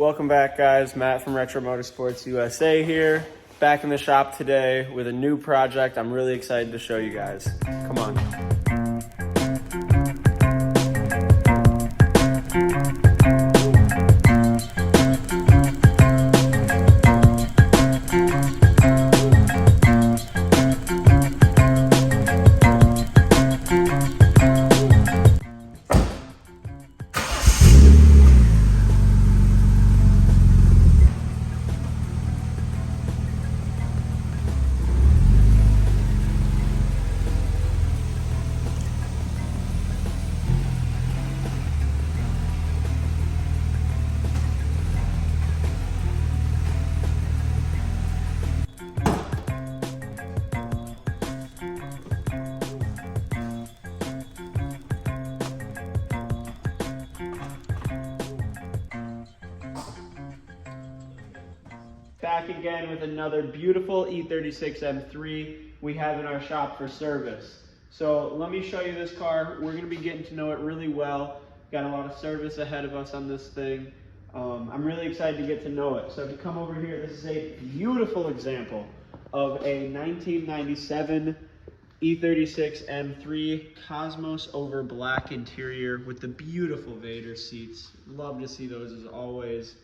Welcome back, guys. Matt from Retro Motorsports USA here, back in the shop today with a new project I'm really excited to show you guys. Come on. Back again with another beautiful E36 M3 we have in our shop for service. So let me show you this car. We're going to be getting to know it really well. Got a lot of service ahead of us on this thing. I'm really excited to get to know it. So if you come over here, this is a beautiful example of a 1997 E36 M3 Cosmos over black interior with the beautiful Vader seats. Love to see those as always.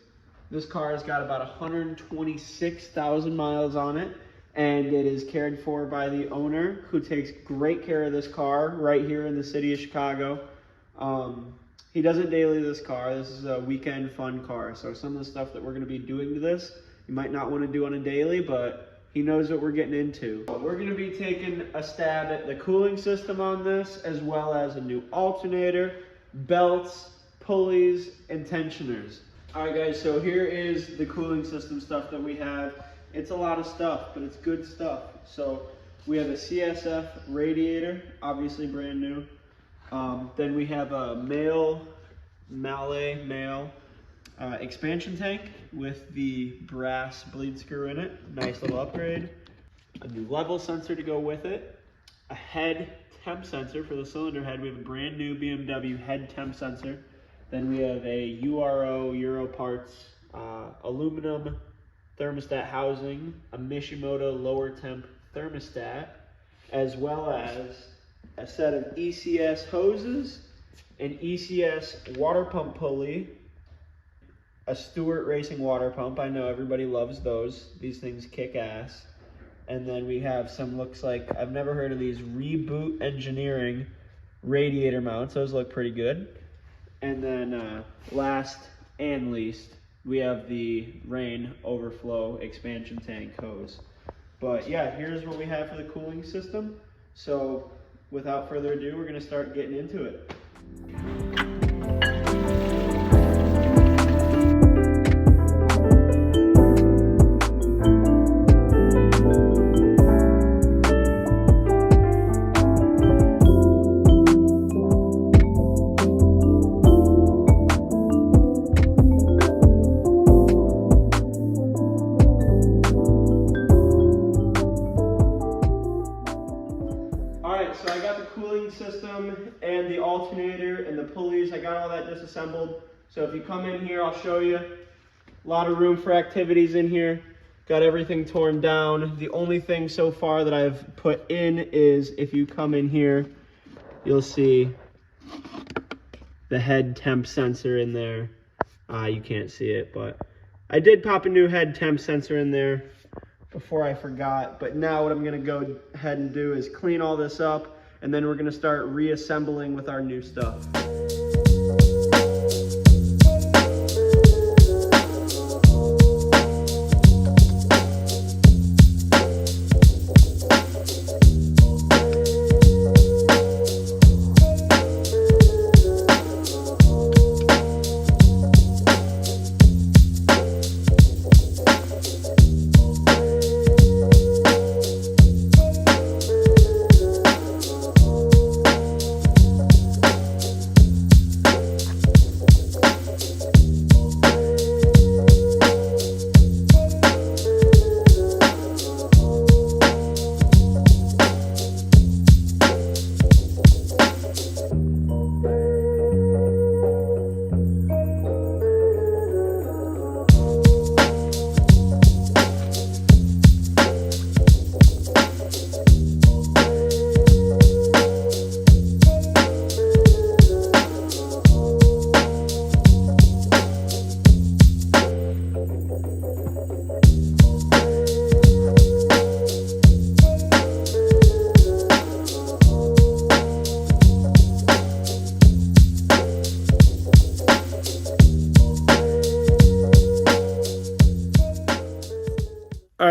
This car has got about 126,000 miles on it, and it is cared for by the owner, who takes great care of this car right here in the city of Chicago. He doesn't daily this car. This is a weekend fun car. So some of the stuff that we're going to be doing to this, you might not want to do on a daily, but he knows what we're getting into. We're going to be taking a stab at the cooling system on this, as well as a new alternator, belts, pulleys, and tensioners. Alright guys, so here is the cooling system stuff that we have. It's a lot of stuff, but it's good stuff. So we have a CSF radiator, obviously brand new. Then we have a Malle expansion tank with the brass bleed screw in it. Nice little upgrade. A new level sensor to go with it. A head temp sensor for the cylinder head. We have a brand new BMW head temp sensor. Then we have a URO Euro Parts aluminum thermostat housing, a Mishimoto lower temp thermostat, as well as a set of ECS hoses, an ECS water pump pulley, a Stewart Racing water pump. I know everybody loves those. These things kick ass. And then we have some, looks like, I've never heard of these, Reboot Engineering radiator mounts. Those look pretty good. And then last and least, we have the rain overflow expansion tank hose. But yeah, here's what we have for the cooling system. So without further ado, we're going to start getting into it. So I got the cooling system and the alternator and the pulleys. I got all that disassembled. So if you come in here, I'll show you. A lot of room for activities in here. Got everything torn down. The only thing so far that I've put in is, if you come in here, you'll see the head temp sensor in there. You can't see it, but I did pop a new head temp sensor in there before I forgot. But now what I'm going to go ahead and do is clean all this up, and then we're going to start reassembling with our new stuff.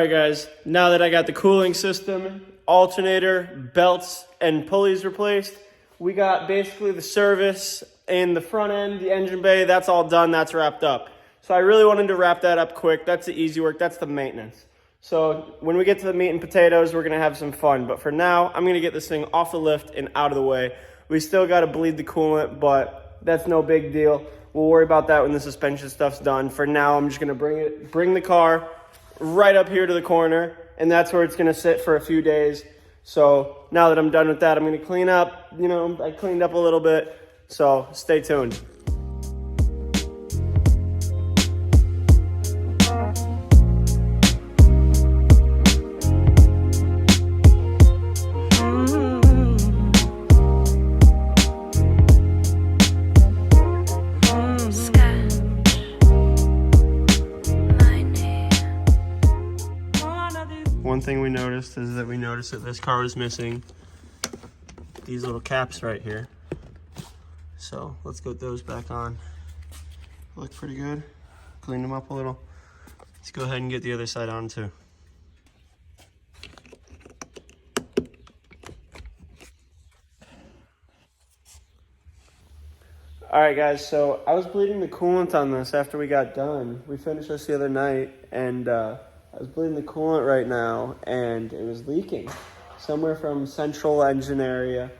right, guys, now that I got the cooling system, alternator, belts, and pulleys replaced, we got basically the service in the front end, the engine bay, that's all done, that's wrapped up. So I really wanted to wrap that up quick. That's the easy work, that's the maintenance. So when we get to the meat and potatoes, we're gonna have some fun. But for now, I'm gonna get this thing off the lift and out of the way. We still gotta bleed the coolant, but that's no big deal. We'll worry about that when the suspension stuff's done. For now, I'm just gonna bring the car right up here to the corner, and that's where it's gonna sit for a few days. So now that I'm done with that, I'm gonna clean up. You know, I cleaned up a little bit, so stay tuned. One thing we noticed is that this car was missing these little caps right here. So let's get those back on. Look pretty good. Clean them up a little. Let's go ahead and get the other side on too. All right, guys, so I was bleeding the coolant on this after we got done. We finished this the other night, and I was bleeding the coolant right now, and it was leaking somewhere from central engine area.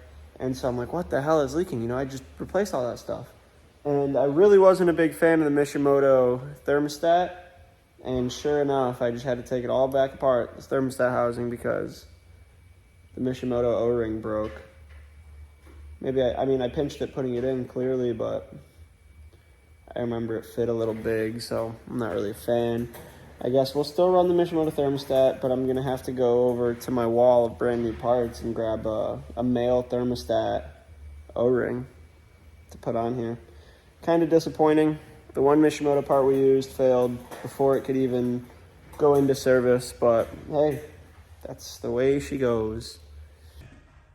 And so I'm like, what the hell is leaking? You know, I just replaced all that stuff. And I really wasn't a big fan of the Mishimoto thermostat. And sure enough, I just had to take it all back apart, this thermostat housing, because the Mishimoto O-ring broke. Maybe, I pinched it putting it in clearly, but I remember it fit a little big, so I'm not really a fan. I guess we'll still run the Mishimoto thermostat, but I'm gonna have to go over to my wall of brand new parts and grab a male thermostat O-ring to put on here. Kind of disappointing. The one Mishimoto part we used failed before it could even go into service, but hey, that's the way she goes.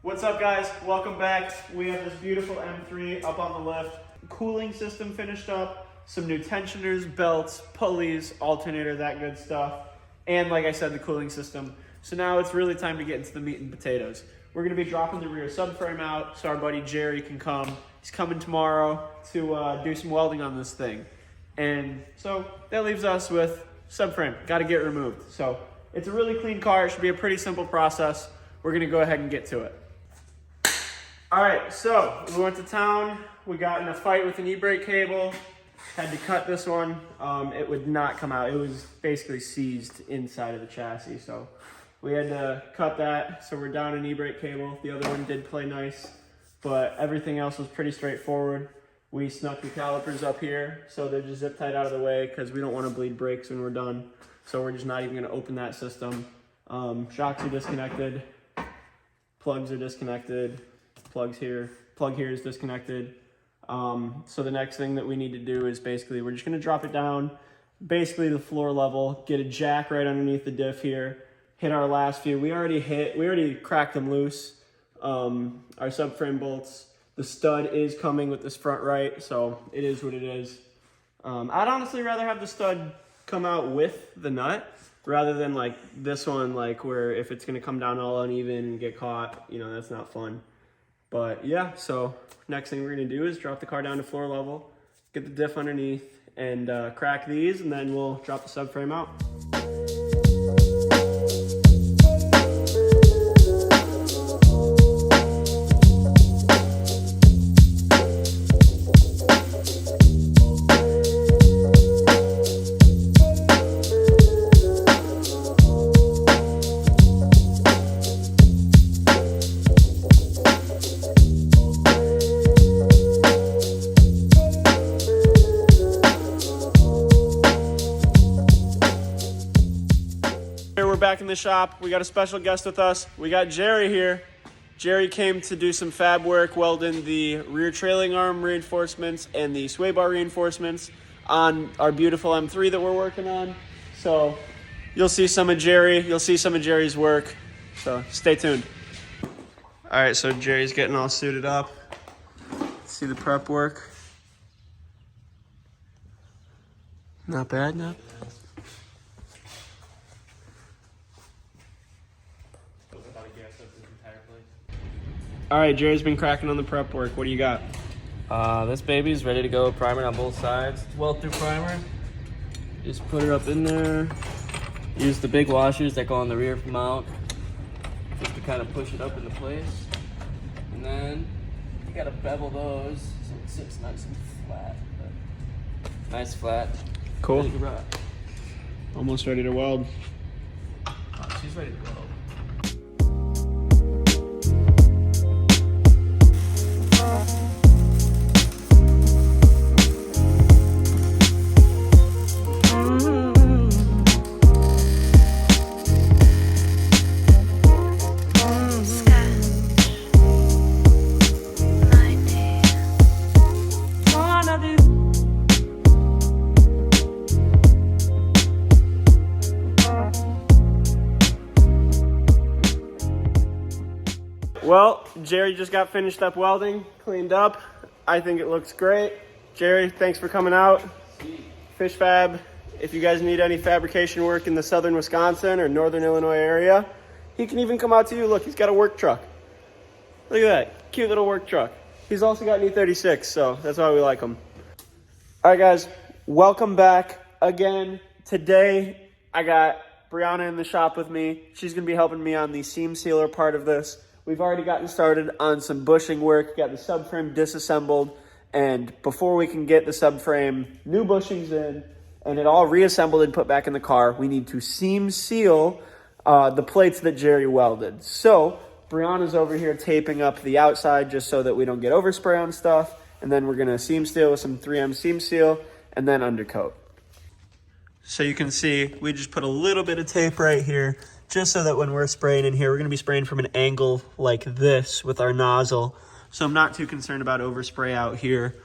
What's up, guys? Welcome back. We have this beautiful M3 up on the lift. Cooling system finished up. Some new tensioners, belts, pulleys, alternator, that good stuff. And like I said, the cooling system. So now it's really time to get into the meat and potatoes. We're gonna be dropping the rear subframe out so our buddy Jerry can come. He's coming tomorrow to do some welding on this thing. And so that leaves us with subframe, gotta get removed. So it's a really clean car, it should be a pretty simple process. We're gonna go ahead and get to it. All right, so we went to town. We got in a fight with an e-brake cable. Had to cut this one. It would not come out. It was basically seized inside of the chassis. So we had to cut that. So we're down an e-brake cable. The other one did play nice, but everything else was pretty straightforward. We snuck the calipers up here, so they're just zip tied out of the way because we don't want to bleed brakes when we're done. So we're just not even gonna open that system. Shocks are disconnected. Plugs are disconnected. Plug here is disconnected. So the next thing that we need to do is basically, we're just gonna drop it down, basically the floor level, get a jack right underneath the diff here, hit our last few. We already cracked them loose. Our subframe bolts, the stud is coming with this front right, so it is what it is. I'd honestly rather have the stud come out with the nut rather than like this one, like where if it's gonna come down all uneven and get caught, you know, that's not fun. But yeah, so next thing we're gonna do is drop the car down to floor level, get the diff underneath, and crack these, and then we'll drop the subframe out. Back in the shop, we got a special guest with us. We got Jerry here. Jerry came to do some fab work, welding the rear trailing arm reinforcements and the sway bar reinforcements on our beautiful M3 that we're working on. So you'll see some of Jerry's work. So stay tuned. All right, so Jerry's getting all suited up. See the prep work. Not bad, not bad. All right, Jerry's been cracking on the prep work. What do you got? This baby's ready to go. Primer on both sides. Weld through primer. Just put it up in there. Use the big washers that go on the rear mount just to kind of push it up into place. And then you gotta bevel those so it sits nice and flat. Nice flat. Cool. Ready to rock. Almost ready to weld. Oh, she's ready to weld. Well, Jerry just got finished up welding, cleaned up. I think it looks great. Jerry, thanks for coming out. Fish Fab, if you guys need any fabrication work in the southern Wisconsin or northern Illinois area, he can even come out to you. Look, he's got a work truck. Look at that, cute little work truck. He's also got an E36, so that's why we like him. All right, guys, welcome back again. Today, I got Brianna in the shop with me. She's gonna be helping me on the seam sealer part of this. We've already gotten started on some bushing work, got the subframe disassembled, and before we can get the subframe new bushings in and it all reassembled and put back in the car, we need to seam seal the plates that Jerry welded. So Brianna's over here taping up the outside just so that we don't get overspray on stuff, and then we're gonna seam seal with some 3M seam seal and then undercoat. So you can see, we just put a little bit of tape right here, just so that when we're spraying in here, we're gonna be spraying from an angle like this with our nozzle. So I'm not too concerned about overspray out here.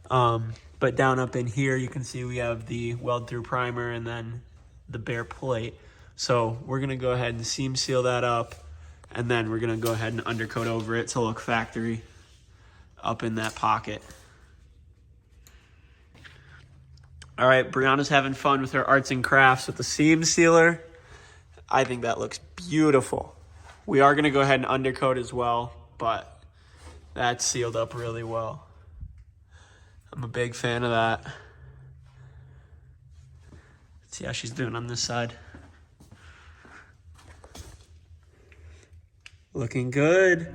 But down up in here, you can see we have the weld through primer and then the bare plate. So we're gonna go ahead and seam seal that up, and then we're gonna go ahead and undercoat over it to look factory up in that pocket. All right, Brianna's having fun with her arts and crafts with the seam sealer. I think that looks beautiful. We are gonna go ahead and undercoat as well, but that's sealed up really well. I'm a big fan of that. Let's see how she's doing on this side. Looking good.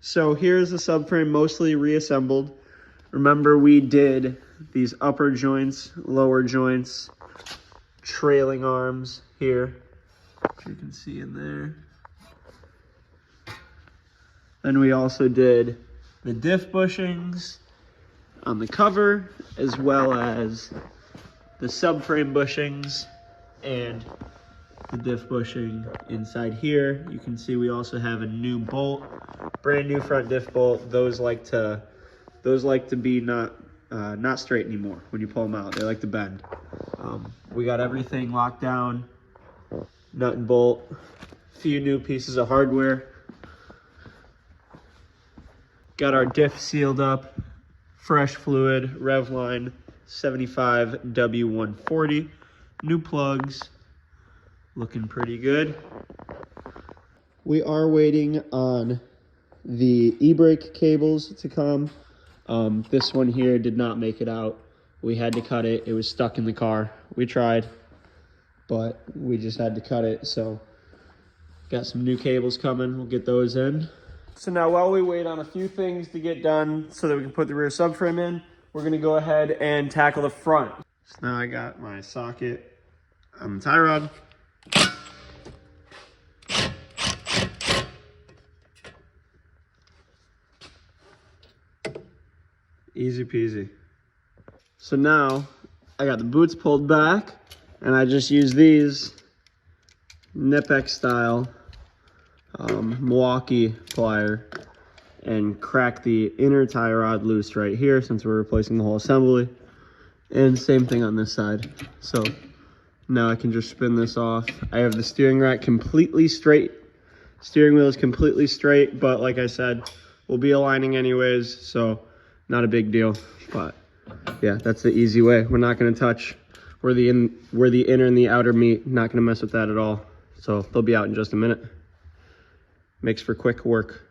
So here's the subframe mostly reassembled. Remember, we did these upper joints, lower joints, trailing arms here, which you can see in there. Then we also did the diff bushings on the cover, as well as the subframe bushings and the diff bushing inside here. You can see we also have a new bolt, brand new front diff bolt. Those like to be not straight anymore when you pull them out. They like to bend. We got everything locked down, nut and bolt, a few new pieces of hardware. Got our diff sealed up, fresh fluid, Revline 75 W140, new plugs. Looking pretty good. We are waiting on the e-brake cables to come. This one here did not make it out. We had to cut it. It was stuck in the car. We tried, but we just had to cut it. So got some new cables coming. We'll get those in. So now while we wait on a few things to get done so that we can put the rear subframe in, we're gonna go ahead and tackle the front. So now I got my socket on the tie rod. Easy peasy. So now I got the boots pulled back, and I just use these Nipex style Milwaukee plier, and crack the inner tie rod loose right here since we're replacing the whole assembly. And same thing on this side. So now I can just spin this off. I have the steering rack completely straight. Steering wheel is completely straight, but like I said, we'll be aligning anyways, so not a big deal. But yeah, that's the easy way. We're not gonna touch where the inner and the outer meet. Not gonna mess with that at all. So they'll be out in just a minute. Makes for quick work.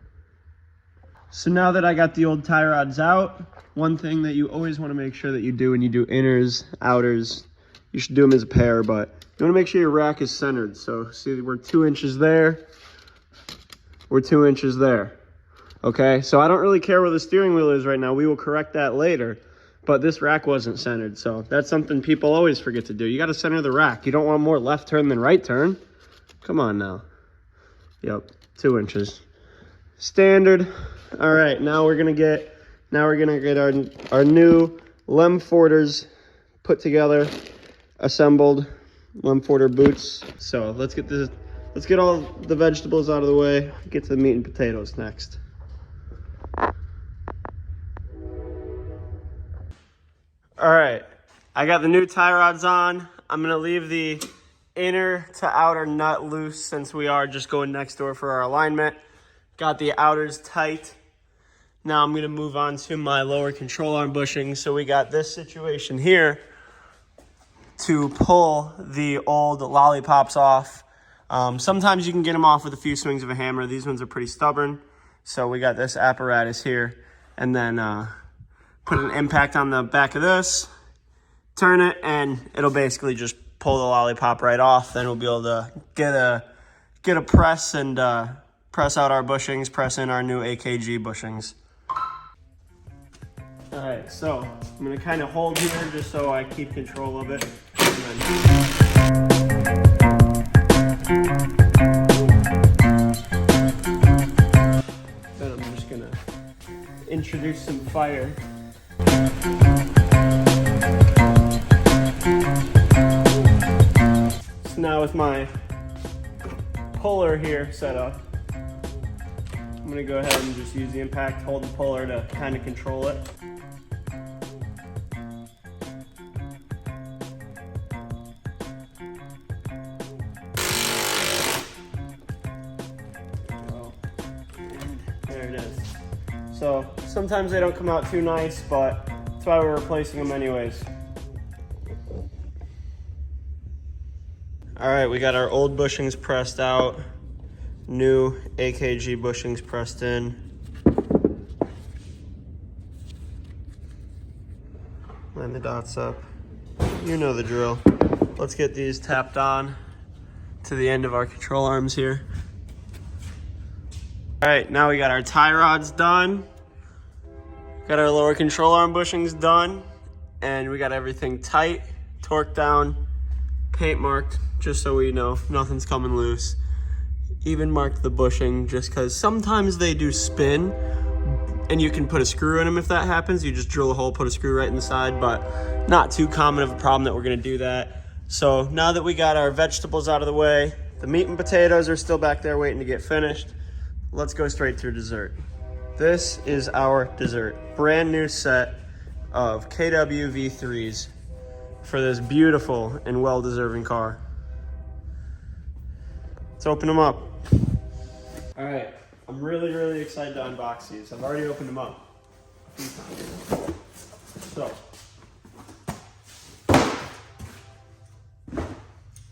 So now that I got the old tie rods out, one thing that you always want to make sure that you do when you do inners, outers, you should do them as a pair, but you want to make sure your rack is centered. So see, we're 2 inches there, we're 2 inches there. Okay, so I don't really care where the steering wheel is right now. We will correct that later, but this rack wasn't centered. So that's something people always forget to do. You got to center the rack. You don't want more left turn than right turn. Come on now. Yep, 2 inches. Standard. All right, now we're gonna get our new Lemforters put together, assembled Lemforter boots. So let's get all the vegetables out of the way. Get to the meat and potatoes next. All right, I got the new tie rods on. I'm gonna leave the inner to outer nut loose since we are just going next door for our alignment. Got the outers tight. Now I'm gonna move on to my lower control arm bushings. So we got this situation here to pull the old lollipops off. Sometimes you can get them off with a few swings of a hammer. These ones are pretty stubborn. So we got this apparatus here, and then put an impact on the back of this, turn it, and it'll basically just pull the lollipop right off. Then we'll be able to get a press and press out our bushings, press in our new AKG bushings. All right, so I'm gonna kind of hold here just so I keep control of it. Then I'm just gonna introduce some fire. So now with my puller here set up, I'm gonna go ahead and just use the impact, hold the puller to kind of control it. There it is. So sometimes they don't come out too nice, but that's why we're replacing them anyways. All right, we got our old bushings pressed out, new AKG bushings pressed in. Line the dots up. You know the drill. Let's get these tapped on to the end of our control arms here. All right, now we got our tie rods done. Got our lower control arm bushings done, and we got everything tight, torqued down, paint marked, just so we know nothing's coming loose. Even marked the bushing just because sometimes they do spin, and you can put a screw in them if that happens. You just drill a hole, put a screw right in the side, but not too common of a problem that we're gonna do that. So now that we got our vegetables out of the way, the meat and potatoes are still back there waiting to get finished. Let's go straight to dessert. This is our dessert. Brand new set of KW V3s for this beautiful and well-deserving car. Let's open them up. All right, I'm really excited to unbox these. I've already opened them up a few times. So,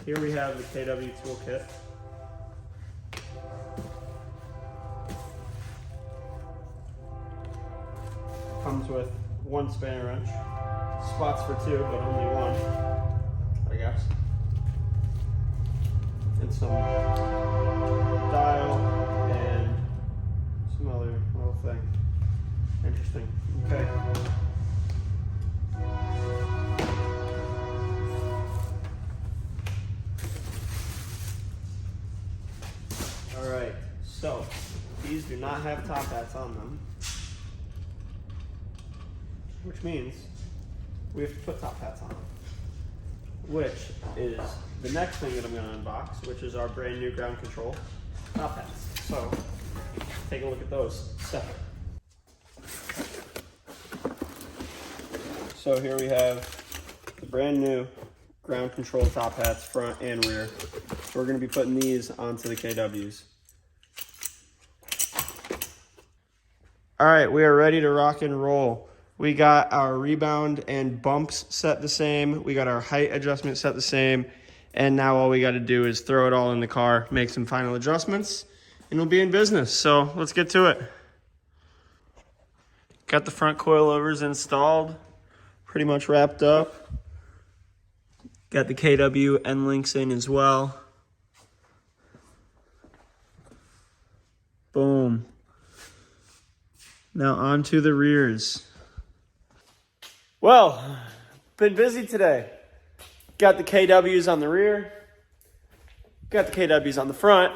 here we have the KW toolkit. Comes with one spanner wrench, spots for two, but only one, I guess. And some dial and some other little thing. Interesting. Okay. All right. So these do not have top hats on them, which means we have to put top hats on them, which is the next thing that I'm going to unbox, which is our brand new ground control top hats. So take a look at those separate. So here we have the brand new ground control top hats, front and rear. So we're gonna be putting these onto the KWs. All right, we are ready to rock and roll. We got our rebound and bumps set the same. We got our height adjustment set the same. And now all we got to do is throw it all in the car, make some final adjustments, and we'll be in business. So let's get to it. Got the front coilovers installed, pretty much wrapped up. Got the KW end links in as well. Boom. Now on to the rears. Well, been busy today. Got the KWs on the rear. Got the KWs on the front.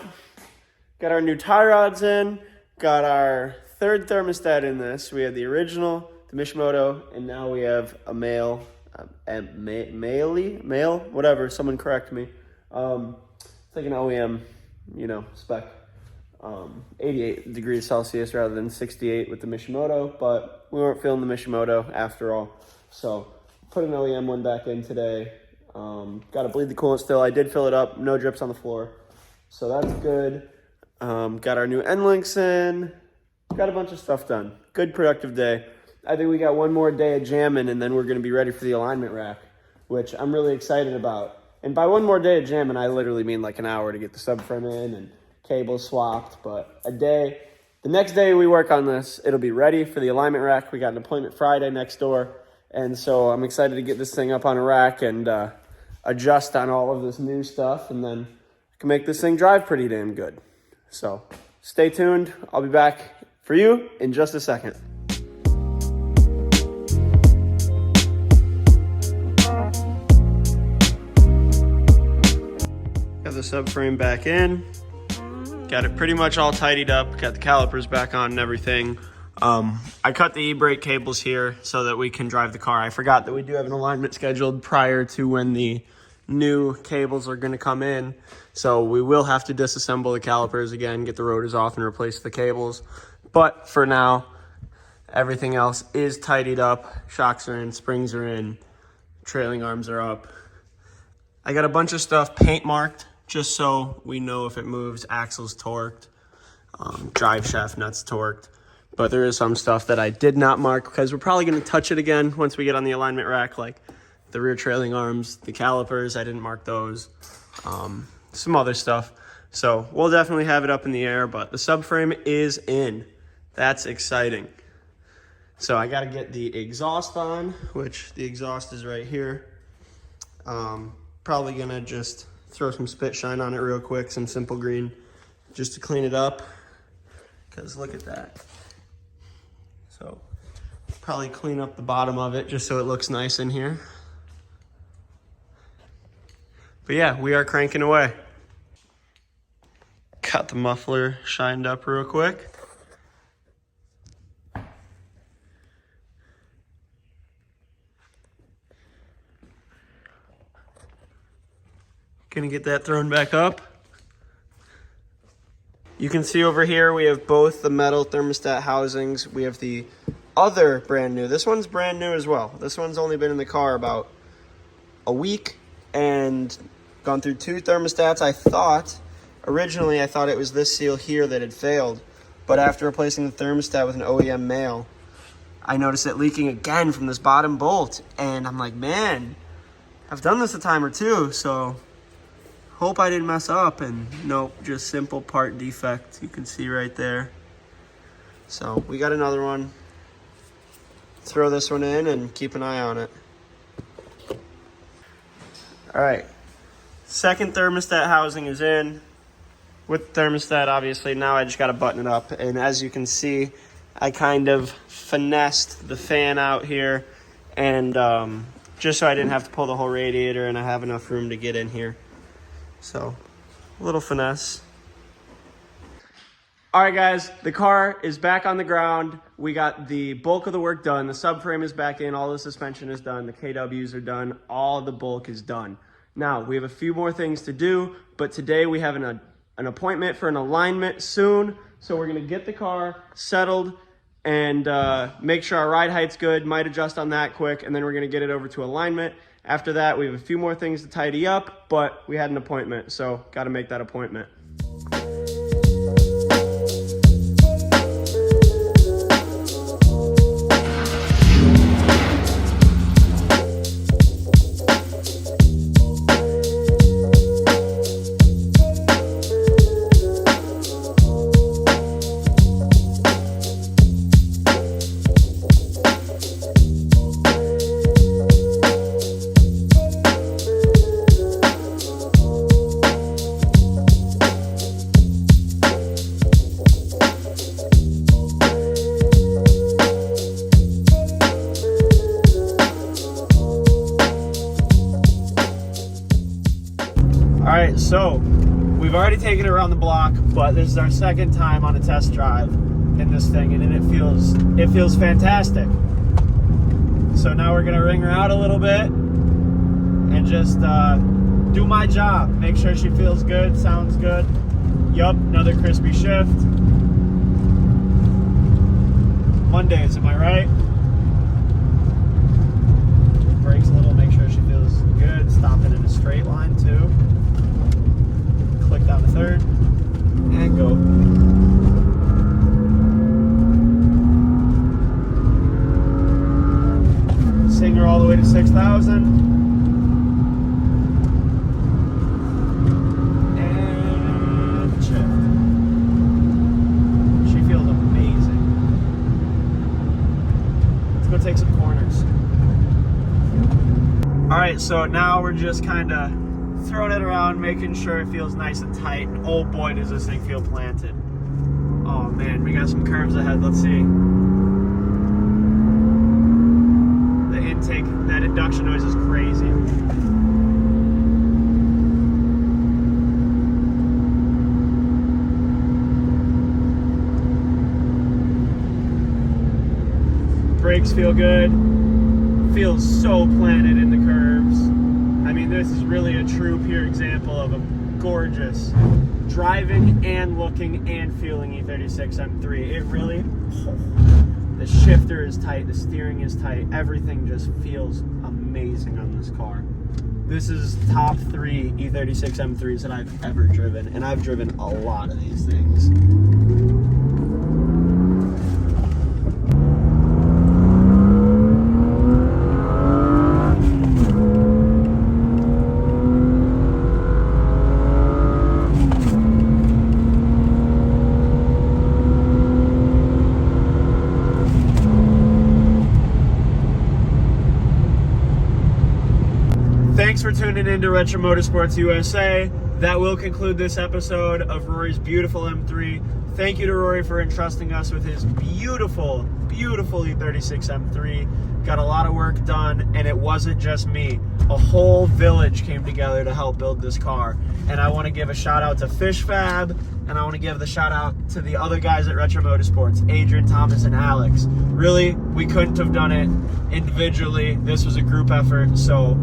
Got our new tie rods in. Got our third thermostat in this. We have the original, the Mishimoto, and now we have a male, whatever, someone correct me. It's like an OEM, spec. 88 degrees Celsius rather than 68 with the Mishimoto, but we weren't feeling the Mishimoto after all. So put an OEM one back in today. Got to bleed the coolant still. I did fill it up, no drips on the floor. So that's good. Got our new end links in. Got a bunch of stuff done. Good productive day. I think we got one more day of jamming and then we're going to be ready for the alignment rack, which I'm really excited about. And by one more day of jamming, I literally mean like an hour to get the subframe in and cables swapped, but a day. The next day we work on this, it'll be ready for the alignment rack. We got an appointment Friday next door. And so I'm excited to get this thing up on a rack and adjust on all of this new stuff, and then I can make this thing drive pretty damn good. So stay tuned. I'll be back for you in just a second. Got the subframe back in. Got it pretty much all tidied up. Got the calipers back on and everything. I cut the e-brake cables here so that we can drive the car. I forgot that we do have an alignment scheduled prior to when the new cables are going to come in. So we will have to disassemble the calipers again, get the rotors off and replace the cables. But for now, everything else is tidied up. Shocks are in, springs are in, trailing arms are up. I got a bunch of stuff paint marked just so we know if it moves. Axles torqued, drive shaft nuts torqued. But there is some stuff that I did not mark because we're probably going to touch it again once we get on the alignment rack, like the rear trailing arms, the calipers. I didn't mark those. Some other stuff. So we'll definitely have it up in the air, but the subframe is in. That's exciting. So I got to get the exhaust on, which the exhaust is right here. Probably going to just throw some spit shine on it real quick, some simple green, just to clean it up. Because look at that. So probably clean up the bottom of it just so it looks nice in here. But yeah, we are cranking away. Got the muffler shined up real quick. Gonna get that thrown back up. You can see over here we have both the metal thermostat housings. We have the other brand new. This one's brand new as well. This one's only been in the car about a week and gone through two thermostats. Originally I thought it was this seal here that had failed, but after replacing the thermostat with an OEM male, I noticed it leaking again from this bottom bolt. And I'm like, man, I've done this a time or two, so hope I didn't mess up. And nope, just simple part defect. You can see right there. So we got another one. Throw this one in and keep an eye on it. All right, second thermostat housing is in. With the thermostat, obviously, now I just got to button it up. And as you can see, I kind of finessed the fan out here, and just so I didn't have to pull the whole radiator and I have enough room to get in here. So, a little finesse. All right, guys, the car is back on the ground. We got the bulk of the work done. The subframe is back in. All the suspension is done. The KWs are done. All the bulk is done. Now, we have a few more things to do, but today we have an appointment for an alignment soon. So we're going to get the car settled, and make sure our ride height's good. Might adjust on that quick, and then we're gonna get it over to alignment. After that, we have a few more things to tidy up, but we had an appointment, so gotta make that appointment. All right, so we've already taken it around the block, but this is our second time on a test drive in this thing, and it feels fantastic. So now we're gonna ring her out a little bit and just do my job. Make sure she feels good, sounds good. Yup, another crispy shift. Mondays, am I right? Brakes a little, make sure she feels good. Stopping in a straight line too. Click down to third and go. Sing her all the way to 6,000. And shift. She feels amazing. Let's go take some corners. All right, so now we're just kind of throwing it around, making sure it feels nice and tight. And oh boy, does this thing feel planted. Oh man, we got some curves ahead. Let's see. The intake, that induction noise is crazy. Brakes feel good. Feels so planted in the curves. I mean, this is really a true pure example of a gorgeous driving and looking and feeling E36 M3. It really, the shifter is tight, the steering is tight, everything just feels amazing on this car. This is top 3 E36 M3s that I've ever driven, and I've driven a lot of these things. Thanks for tuning in to Retro Motorsports USA. That will conclude this episode of Rory's beautiful M3. Thank you to Rory for entrusting us with his beautiful, beautiful E36 M3. Got a lot of work done, and it wasn't just me. A whole village came together to help build this car. And I want to give a shout out to Fish Fab, and I want to give the shout out to the other guys at Retro Motorsports, Adrian, Thomas, and Alex. Really, we couldn't have done it individually. This was a group effort, so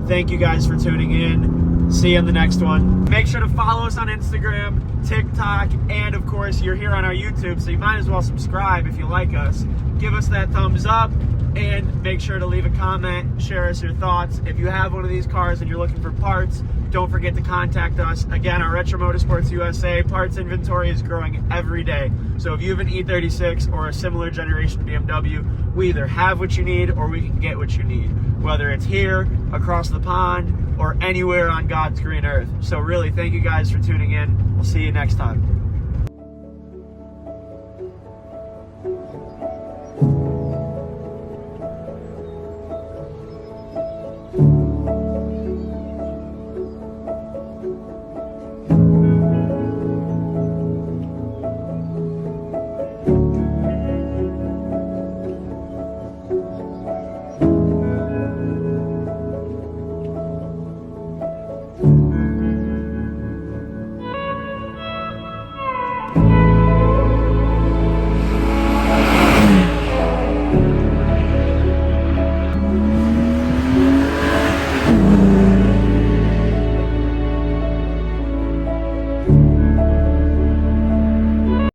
thank you guys for tuning in. See you in the next one. Make sure to follow us on Instagram, TikTok, and of course, you're here on our YouTube, so you might as well subscribe if you like us. Give us that thumbs up, and make sure to leave a comment, share us your thoughts. If you have one of these cars and you're looking for parts, don't forget to contact us. Again, our Retro Motorsports USA parts inventory is growing every day. So if you have an E36 or a similar generation BMW, we either have what you need or we can get what you need. Whether it's here, across the pond, or anywhere on God's green earth. So really, thank you guys for tuning in. We'll see you next time.